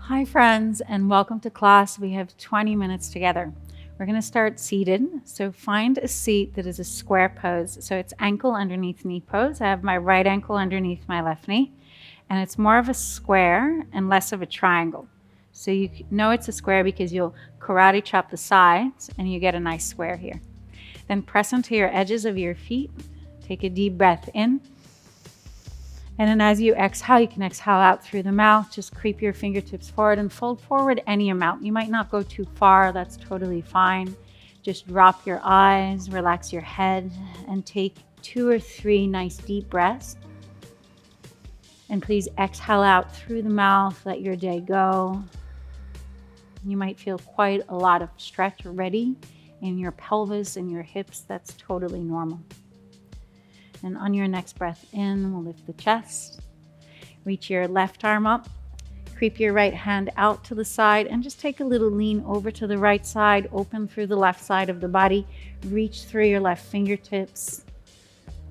Hi friends, and welcome to class. We have 20 minutes together. We're going to start seated. So find a seat that is a square pose. So it's ankle underneath knee pose. I have my right ankle underneath my left knee, and it's more of a square and less of a triangle. So you know it's a square because you'll karate chop the sides and you get a nice square here. Then press into your edges of your feet. Take a deep breath in. And then as you exhale, you can exhale out through the mouth. Just creep your fingertips forward and fold forward any amount. You might not go too far. That's totally fine. Just drop your eyes, relax your head, and take 2 or 3 nice deep breaths. And please exhale out through the mouth. Let your day go. You might feel quite a lot of stretch already in your pelvis and your hips. That's totally normal. And on your next breath in, we'll lift the chest. Reach your left arm up. Creep your right hand out to the side and just take a little lean over to the right side. Open through the left side of the body. Reach through your left fingertips.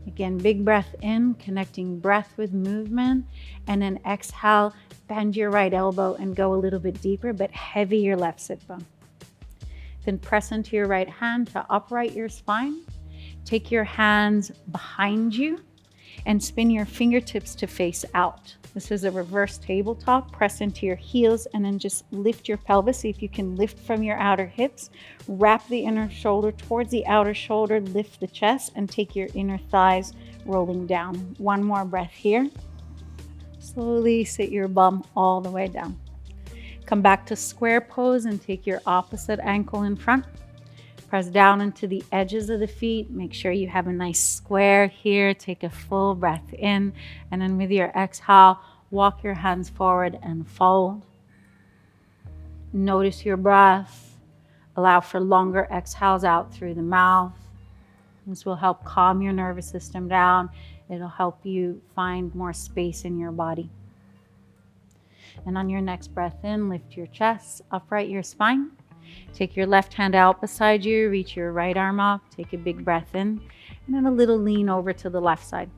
Again, big breath in, connecting breath with movement. And then exhale, bend your right elbow and go a little bit deeper, but heavy your left sit bone. Then press into your right hand to upright your spine. Take your hands behind you and spin your fingertips to face out. This is a reverse tabletop. Press into your heels and then just lift your pelvis. See if you can lift from your outer hips. Wrap the inner shoulder towards the outer shoulder. Lift the chest and take your inner thighs rolling down. One more breath here. Slowly sit your bum all the way down. Come back to square pose and take your opposite ankle in front. Press down into the edges of the feet. Make sure you have a nice square here. Take a full breath in. And then with your exhale, walk your hands forward and fold. Notice your breath. Allow for longer exhales out through the mouth. This will help calm your nervous system down. It'll help you find more space in your body. And on your next breath in, lift your chest, upright your spine. Take your left hand out beside you, reach your right arm up, take a big breath in, and then a little lean over to the left side.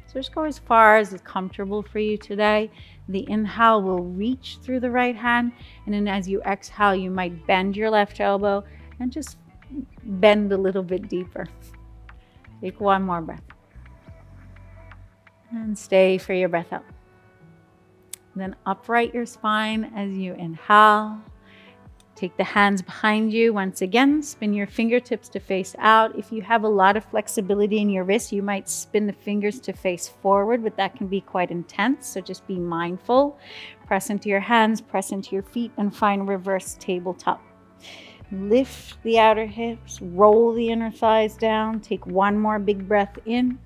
So just go as far as is comfortable for you today. The inhale will reach through the right hand, and then as you exhale, you might bend your left elbow and just bend a little bit deeper. Take one more breath. And stay for your breath out. Then upright your spine as you inhale. Take the hands behind you. Once again, spin your fingertips to face out. If you have a lot of flexibility in your wrist, you might spin the fingers to face forward, but that can be quite intense. So just be mindful. Press into your hands, press into your feet, and find reverse tabletop. Lift the outer hips, roll the inner thighs down. Take one more big breath in,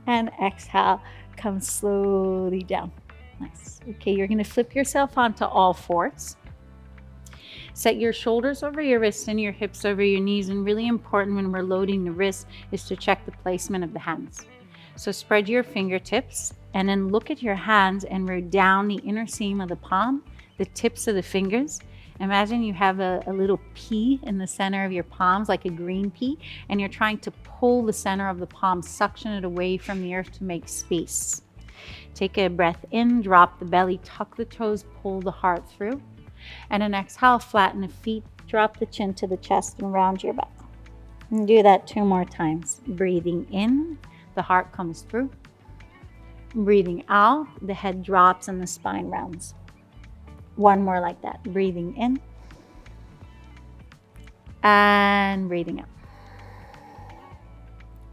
and exhale. Come slowly down. Nice. Okay, you're going to flip yourself onto all fours. Set your shoulders over your wrists and your hips over your knees. And really important when we're loading the wrists is to check the placement of the hands. So spread your fingertips and then look at your hands and roll down the inner seam of the palm, the tips of the fingers. Imagine you have a little pea in the center of your palms, like a green pea, and you're trying to pull the center of the palm, suction it away from the earth to make space. Take a breath in, drop the belly, tuck the toes, pull the heart through. And then exhale, flatten the feet, drop the chin to the chest and round your back. And do that 2 more times. Breathing in, the heart comes through. Breathing out, the head drops and the spine rounds. 1 more like that. Breathing in and breathing out.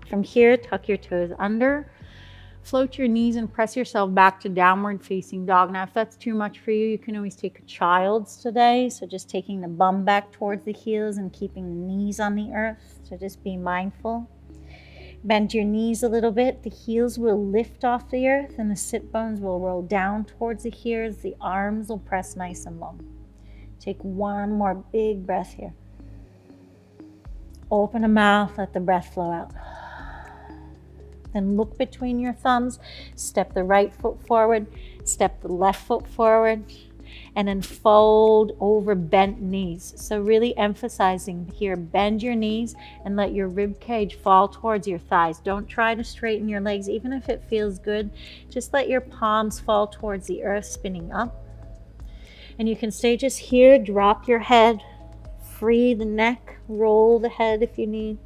From here, tuck your toes under. Float your knees and press yourself back to downward facing dog. Now, if that's too much for you, you can always take a child's today. So just taking the bum back towards the heels and keeping the knees on the earth. So just be mindful. Bend your knees a little bit. The heels will lift off the earth and the sit bones will roll down towards the ears. The arms will press nice and long. Take 1 more big breath here. Open the mouth, let the breath flow out. Then look between your thumbs, step the right foot forward, step the left foot forward, and then fold over bent knees. So really emphasizing here, bend your knees and let your rib cage fall towards your thighs. Don't try to straighten your legs, even if it feels good. Just let your palms fall towards the earth, spinning up. And you can stay just here, drop your head, free the neck, roll the head if you need.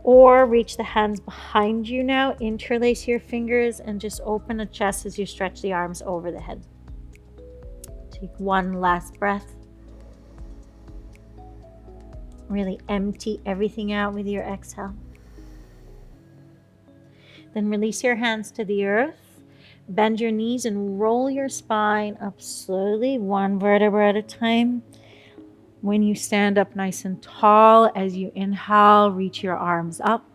Or reach the hands behind you now, interlace your fingers, and just open the chest as you stretch the arms over the head. Take one last breath. Really empty everything out with your exhale. Then release your hands to the earth. Bend your knees and roll your spine up slowly, one vertebra at a time. When you stand up nice and tall, as you inhale, reach your arms up.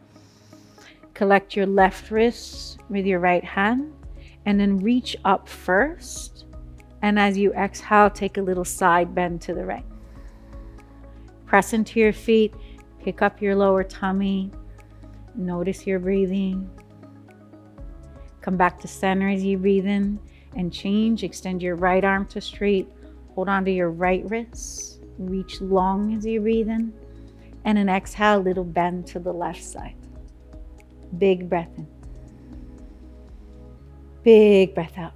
Collect your left wrist with your right hand, and then reach up first. And as you exhale, take a little side bend to the right. Press into your feet, pick up your lower tummy. Notice your breathing. Come back to center as you breathe in and change. Extend your right arm to straight. Hold on to your right wrist. Reach long as you breathe in. And an exhale, little bend to the left side. Big breath in. Big breath out.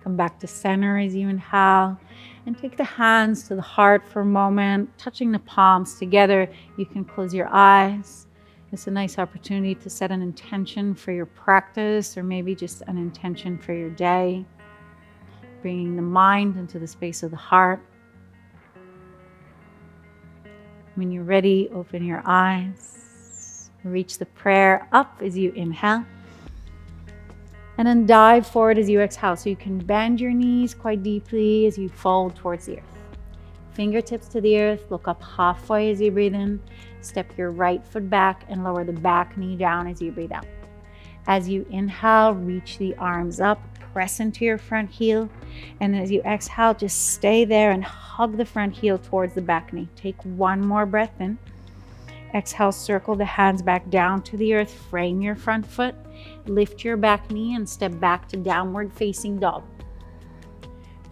Come back to center as you inhale. And take the hands to the heart for a moment, touching the palms together. You can close your eyes. It's a nice opportunity to set an intention for your practice, or maybe just an intention for your day. Bringing the mind into the space of the heart. When you're ready, open your eyes. Reach the prayer up as you inhale. And then dive forward as you exhale. So you can bend your knees quite deeply as you fold towards the earth. Fingertips to the earth. Look up halfway as you breathe in. Step your right foot back and lower the back knee down as you breathe out. As you inhale, reach the arms up. Press into your front heel. And as you exhale, just stay there and hug the front heel towards the back knee. Take one more breath in. Exhale, circle the hands back down to the earth. Frame your front foot. Lift your back knee and step back to downward facing dog.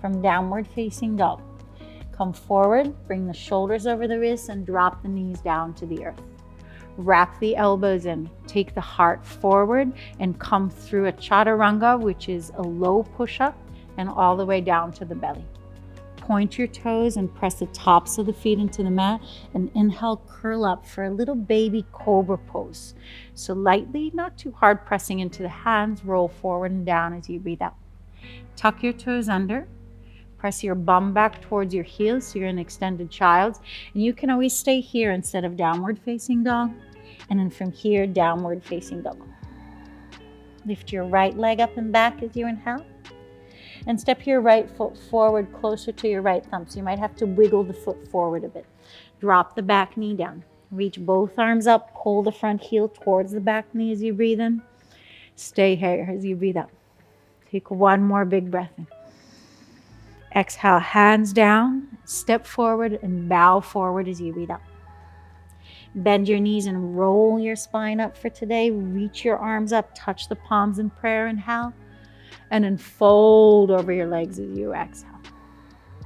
From downward facing dog, come forward, bring the shoulders over the wrists and drop the knees down to the earth. Wrap the elbows in, take the heart forward and come through a chaturanga, which is a low push-up, and all the way down to the belly. Point your toes and press the tops of the feet into the mat, and inhale, curl up for a little baby cobra pose. So lightly, not too hard, pressing into the hands, roll forward and down as you breathe out. Tuck your toes under. Press your bum back towards your heels so you're in extended child's. And you can always stay here instead of downward facing dog. And then from here, downward facing dog. Lift your right leg up and back as you inhale. And step your right foot forward closer to your right thumb. So you might have to wiggle the foot forward a bit. Drop the back knee down. Reach both arms up. Pull the front heel towards the back knee as you breathe in. Stay here as you breathe out. Take one more big breath in. Exhale, hands down. Step forward and bow forward as you breathe out. Bend your knees and roll your spine up for today. Reach your arms up. Touch the palms in prayer. Inhale. And then fold over your legs as you exhale.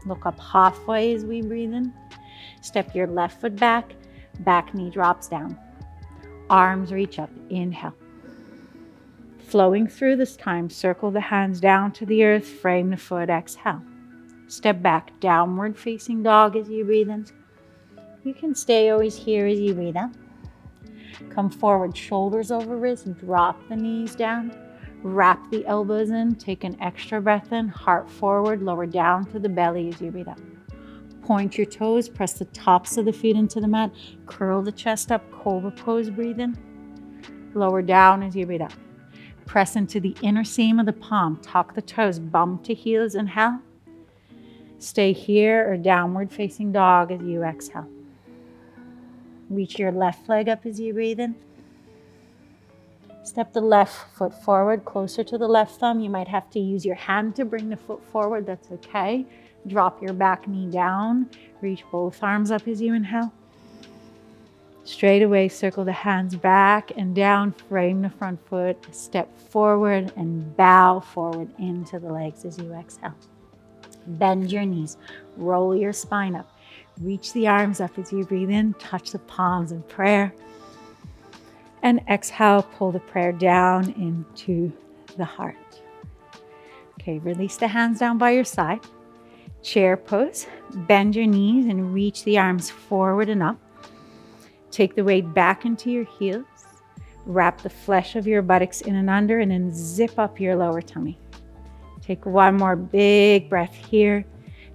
Look up halfway as we breathe in. Step your left foot back. Back knee drops down. Arms reach up. Inhale. Flowing through this time, circle the hands down to the earth. Frame the foot. Exhale. Step back. Downward facing dog as you breathe in. You can stay always here as you breathe out. Come forward. Shoulders over wrists. Drop the knees down. Wrap the elbows in, take an extra breath in, heart forward, lower down to the belly as you breathe out. Point your toes, press the tops of the feet into the mat, curl the chest up, cobra pose, breathe in. Lower down as you breathe out. Press into the inner seam of the palm, tuck the toes, bum to heels, inhale. Stay here or downward facing dog as you exhale. Reach your left leg up as you breathe in. Step the left foot forward, closer to the left thumb. You might have to use your hand to bring the foot forward. That's okay. Drop your back knee down. Reach both arms up as you inhale. Straight away, circle the hands back and down. Frame the front foot. Step forward and bow forward into the legs as you exhale. Bend your knees. Roll your spine up. Reach the arms up as you breathe in. Touch the palms in prayer. And exhale, pull the prayer down into the heart. Okay, release the hands down by your side. Chair pose. Bend your knees and reach the arms forward and up. Take the weight back into your heels. Wrap the flesh of your buttocks in and under, and then zip up your lower tummy. Take one more big breath here.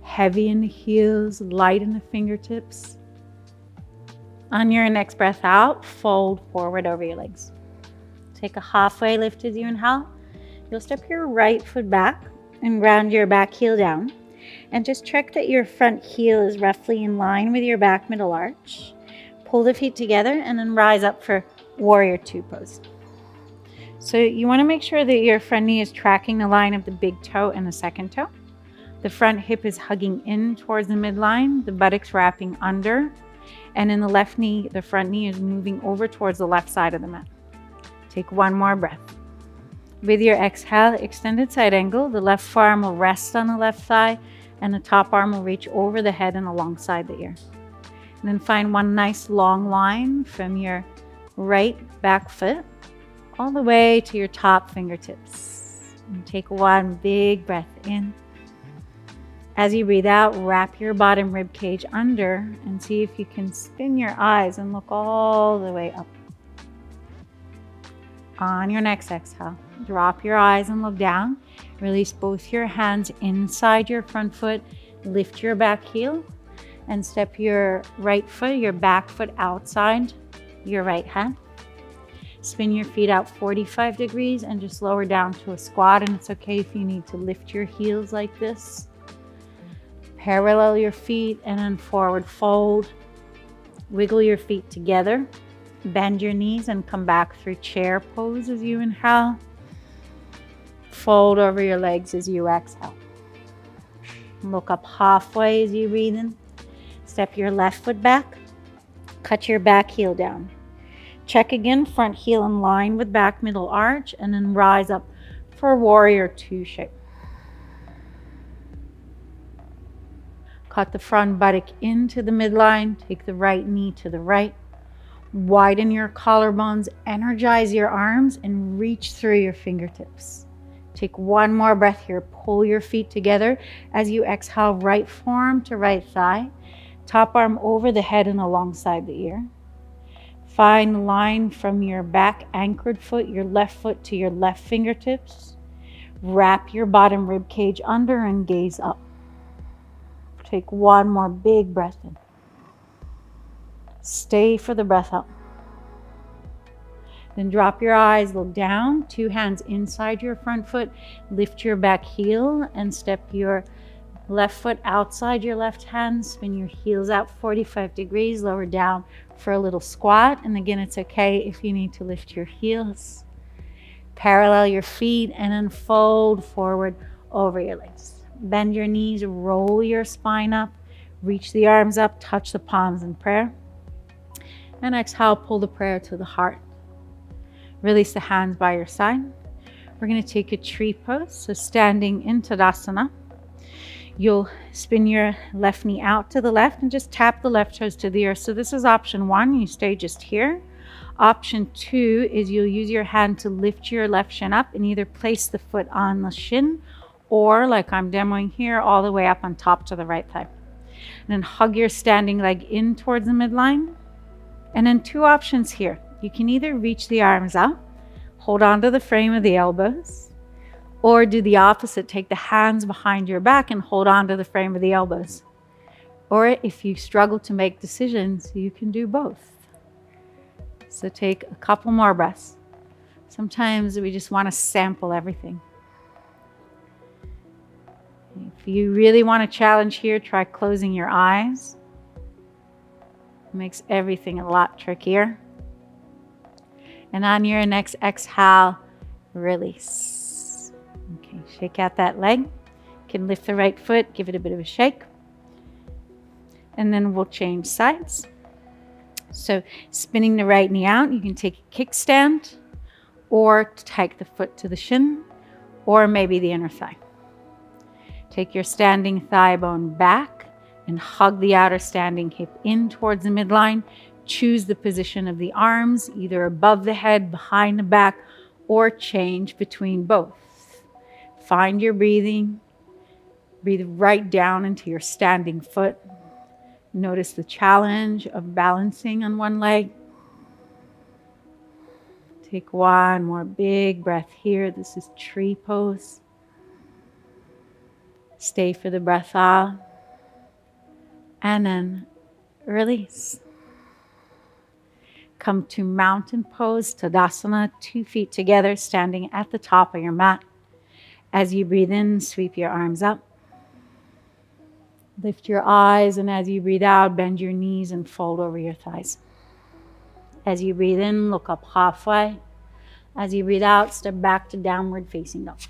Heavy in the heels, light in the fingertips. On your next breath out, fold forward over your legs. Take a halfway lift as you inhale. You'll step your right foot back and round your back heel down. And just check that your front heel is roughly in line with your back middle arch. Pull the feet together and then rise up for warrior two pose. So you want to make sure that your front knee is tracking the line of the big toe and the second toe. The front hip is hugging in towards the midline, the buttocks wrapping under. And in the left knee, the front knee is moving over towards the left side of the mat. Take one more breath. With your exhale, extended side angle, the left forearm will rest on the left thigh and the top arm will reach over the head and alongside the ear. And then find one nice long line from your right back foot all the way to your top fingertips. And take one big breath in. As you breathe out, wrap your bottom rib cage under and see if you can spin your eyes and look all the way up. On your next exhale, drop your eyes and look down. Release both your hands inside your front foot. Lift your back heel and step your right foot, your back foot outside your right hand. Spin your feet out 45 degrees and just lower down to a squat. And it's okay if you need to lift your heels like this. Parallel your feet and then forward fold. Wiggle your feet together. Bend your knees and come back through chair pose as you inhale. Fold over your legs as you exhale. Look up halfway as you breathe in. Step your left foot back. Cut your back heel down. Check again, front heel in line with back middle arch, and then rise up for warrior two shape. Cut the front buttock into the midline. Take the right knee to the right. Widen your collarbones, energize your arms, and reach through your fingertips. Take one more breath here. Pull your feet together as you exhale, right forearm to right thigh. Top arm over the head and alongside the ear. Find the line from your back anchored foot, your left foot to your left fingertips. Wrap your bottom rib cage under and gaze up. Take one more big breath in. Stay for the breath out. Then drop your eyes, look down, two hands inside your front foot, lift your back heel and step your left foot outside your left hand, spin your heels out 45 degrees, lower down for a little squat. And again, it's okay if you need to lift your heels. Parallel your feet and then fold forward over your legs. Bend your knees, roll your spine up, reach the arms up, touch the palms in prayer. And exhale, pull the prayer to the heart. Release the hands by your side. We're going to take a tree pose. So standing in Tadasana, you'll spin your left knee out to the left and just tap the left toes to the earth. So this is option one. You stay just here. Option two is you'll use your hand to lift your left shin up and either place the foot on the shin or, like I'm demoing here, all the way up on top to the right thigh. And then hug your standing leg in towards the midline. And then two options here. You can either reach the arms up, hold on to the frame of the elbows, or do the opposite. Take the hands behind your back and hold on to the frame of the elbows. Or if you struggle to make decisions, you can do both. So take a couple more breaths. Sometimes we just want to sample everything. If you really want a challenge here, try closing your eyes. It makes everything a lot trickier. And on your next exhale, release. Okay, shake out that leg. You can lift the right foot, give it a bit of a shake. And then we'll change sides. So spinning the right knee out, you can take a kickstand or take the foot to the shin or maybe the inner thigh. Take your standing thigh bone back and hug the outer standing hip in towards the midline. Choose the position of the arms, either above the head, behind the back, or change between both. Find your breathing. Breathe right down into your standing foot. Notice the challenge of balancing on one leg. Take one more big breath here. This is tree pose. Stay for the breath out. And then release. Come to mountain pose, Tadasana, 2 feet together, standing at the top of your mat. As you breathe in, sweep your arms up. Lift your eyes, and as you breathe out, bend your knees and fold over your thighs. As you breathe in, look up halfway. As you breathe out, step back to downward facing dog.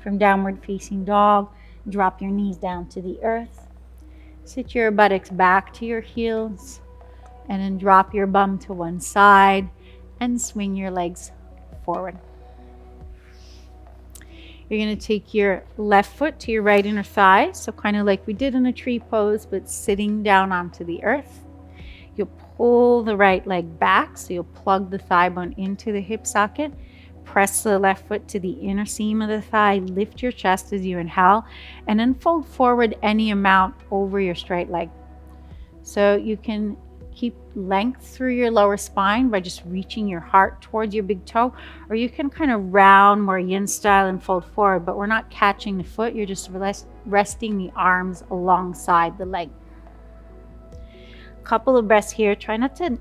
From downward facing dog, drop your knees down to the earth. Sit your buttocks back to your heels, and then drop your bum to one side and swing your legs forward. You're going to take your left foot to your right inner thigh, so kind of like we did in a tree pose, but sitting down onto the earth. You'll pull the right leg back, so you'll plug the thigh bone into the hip socket. Press the left foot to the inner seam of the thigh. Lift your chest as you inhale, and then fold forward any amount over your straight leg. So you can keep length through your lower spine by just reaching your heart towards your big toe, or you can kind of round more yin style and fold forward, but we're not catching the foot. You're just resting the arms alongside the leg. Couple of breaths here. Try not to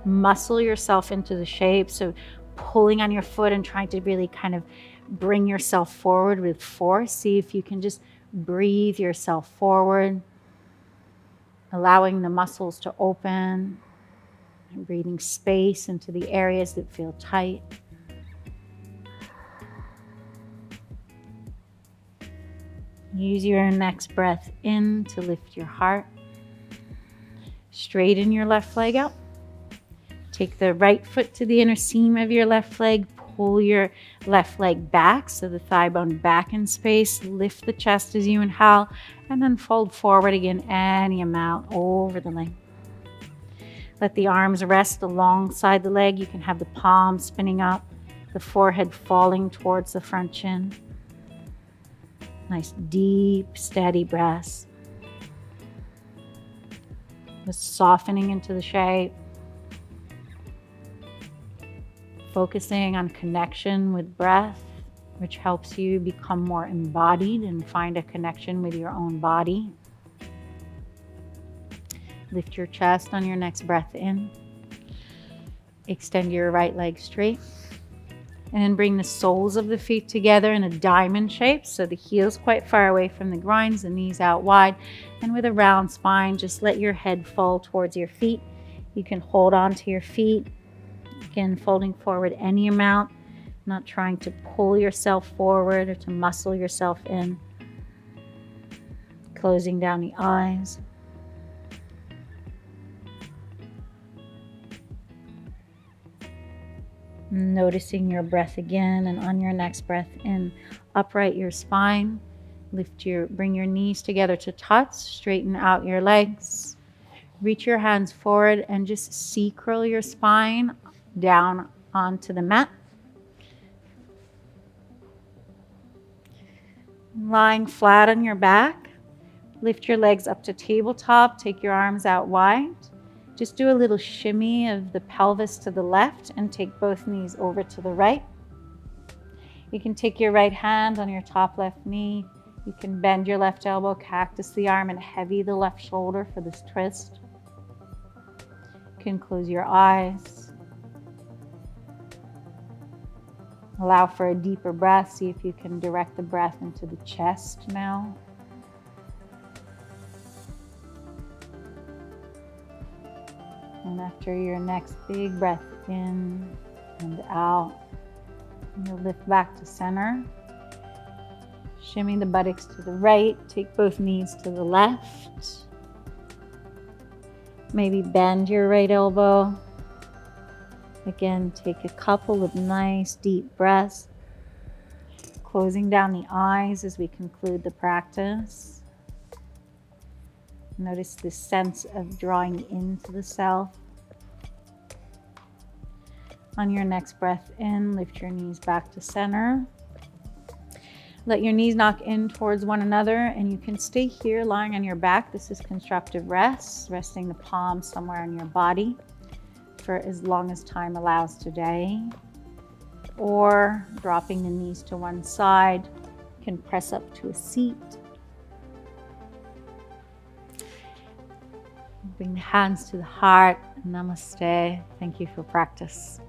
muscle yourself into the shape, so pulling on your foot and trying to really kind of bring yourself forward with force. See if you can just breathe yourself forward, allowing the muscles to open and breathing space into the areas that feel tight. Use your next breath in to lift your heart. Straighten your left leg out. Take the right foot to the inner seam of your left leg. Pull your left leg back, so the thigh bone back in space. Lift the chest as you inhale, and then fold forward again any amount over the leg. Let the arms rest alongside the leg. You can have the palms spinning up, the forehead falling towards the front chin. Nice, deep, steady breaths. Just softening into the shape. Focusing on connection with breath, which helps you become more embodied and find a connection with your own body. Lift your chest on your next breath in. Extend your right leg straight. And then bring the soles of the feet together in a diamond shape, so the heels quite far away from the groins, the knees out wide. And with a round spine, just let your head fall towards your feet. You can hold on to your feet. Again, folding forward any amount, not trying to pull yourself forward or to muscle yourself in. Closing down the eyes. Noticing your breath again, and on your next breath in, upright your spine. Bring your knees together to touch. Straighten out your legs. Reach your hands forward and just C-curl your spine down onto the mat. Lying flat on your back, lift your legs up to tabletop, take your arms out wide. Just do a little shimmy of the pelvis to the left and take both knees over to the right. You can take your right hand on your top left knee. You can bend your left elbow, cactus the arm, and heavy the left shoulder for this twist. You can close your eyes. Allow for a deeper breath. See if you can direct the breath into the chest now. And after your next big breath in and out, you'll lift back to center. Shimmy the buttocks to the right. Take both knees to the left. Maybe bend your right elbow. Again, take a couple of nice deep breaths. Closing down the eyes as we conclude the practice. Notice this sense of drawing into the self. On your next breath in, lift your knees back to center. Let your knees knock in towards one another, and you can stay here lying on your back. This is constructive rest, resting the palms somewhere on your body for as long as time allows today. Or dropping the knees to one side, you can press up to a seat. Bring the hands to the heart. Namaste. Thank you for practice.